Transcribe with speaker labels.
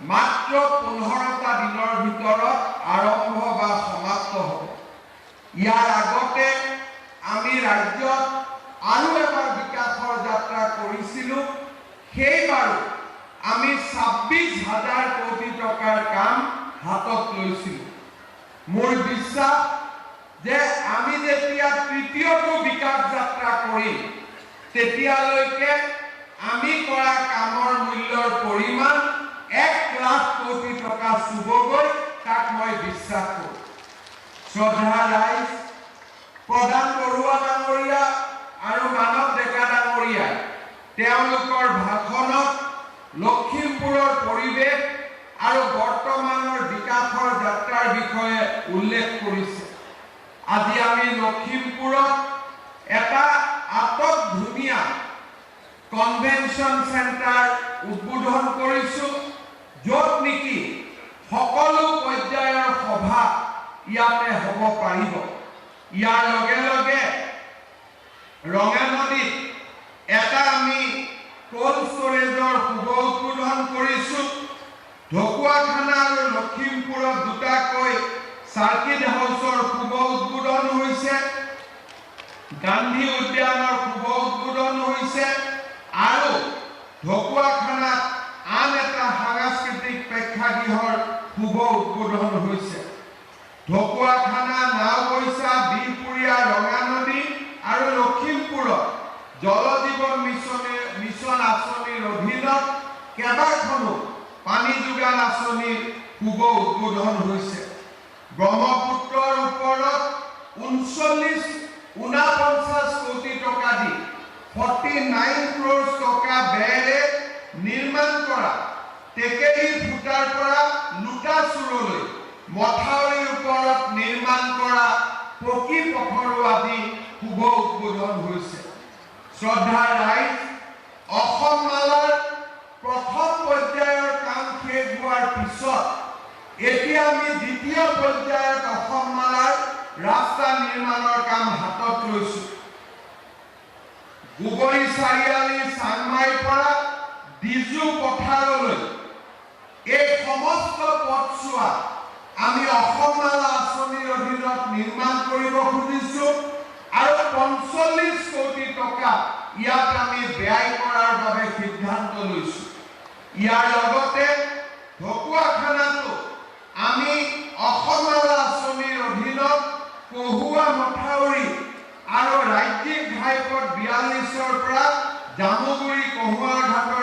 Speaker 1: মাত্ৰ 15টা দিনৰ ভিতৰত আৰম্ভ বা সমাপ্ত হ'ব। ইয়াৰ আগতে আমি ৰাজ্যত আৰু এবাৰ বিকাশৰ যাত্ৰা কৰিছিলোঁ। সেইবাৰো আমি 26,000 কোটি টকাৰ কাম হাতত লৈছিলোঁ। মোৰ বিশ্বাস যে আমি যেতিয়া তৃতীয়টো বিকাশ যাত্ৰা কৰিম তেতিয়ালৈকে আমি কৰা কামৰ মূল্যৰ পৰিমাণ 1 লাখ কোটি টকা চুবগৈ, তাক মই বিশ্বাস কৰোঁ। শ্ৰদ্ধা ৰাইজ, প্ৰধান বৰুৱা ডাঙৰীয়া আৰু মানৱ ডেকা ডাঙৰীয়াই তেওঁলোকৰ ভাষণত লখিমপুৰৰ পৰিৱেশ আৰু বৰ্তমানৰ বিকাশৰ যাত্ৰাৰ বিষয়ে উল্লেখ কৰিছে। আজি আমি লখিমপুৰত এটা আটক ধুনীয়া কনভেনশ্যন চেণ্টাৰ উদ্বোধন কৰিছোঁ, য'ত নেকি সকলো পৰ্যায়ৰ সভা ইয়াতে হ'ব পাৰিব। ইয়াৰ লগে লগে ৰঙানদীত এটা আমি কোল্ড ষ্টৰেজৰ শুভ উদ্বোধন কৰিছোঁ। ঢকুৱাখানা আৰু লখিমপুৰত দুটাকৈ চাৰ্কিট হাউচৰ শুভ উদ্বোধন হৈছে। গান্ধী উদ্যানৰ শুভ উদ্বোধন হৈছে আৰু ঢকুৱাখানাত আন এটা সাংস্কৃতিক প্ৰেক্ষাগৃহৰ শুভ উদ্বোধন হৈছে। ঢকুৱাখানা, নাওবৈচা, বিহপুৰীয়া, ৰঙানদী আৰু লখিমপুৰত জল জীৱন মিছন আঁচনিৰ অধীনত কেইবাখনো পানী যোগান আঁচনিৰ শুভ উদ্বোধন হৈছে। ব্ৰহ্মপুত্ৰৰ ওপৰত 49 কোটি টকা দি 49 crores টকা ব্যয়েৰে নিৰ্মাণ কৰা টেকেলি ফুটাৰ পৰা লুটাচুৰলৈ মথাউৰিৰ ওপৰত নিৰ্মাণ কৰা পকী পথৰো আজি শুভ উদ্বোধন হৈছে। শ্ৰদ্ধা ৰাইজ, অসম মালাৰ প্ৰথম পৰ্যায়ৰ কাম শেষ হোৱাৰ পিছত এতিয়া আমি দ্বিতীয় পৰ্যায়ত অসম মালাৰ ৰাস্তা নিৰ্মাণৰ কাম হাতত লৈছোঁ। গোবৰি চাৰিআলি চাংমাইৰ পৰা ডিজু পথাৰলৈ এই সমস্ত পথছোৱা আমি অসম মালা আঁচনিৰ অধীনত নিৰ্মাণ কৰিব খুজিছোঁ আৰু 45 কোটি টকা ইয়াত আমি ব্যয় কৰাৰ বাবে সিদ্ধান্ত লৈছোঁ। ইয়াৰ লগতে ঢকুৱাখানাতো আমি অসম মালা আঁচনিৰ অধীনত কহুৱা মথাউৰি আৰু ৰাজ্যিক ঘাইপথ 42ৰ পৰা জামুগুৰি কহুৱা ঘাটৰ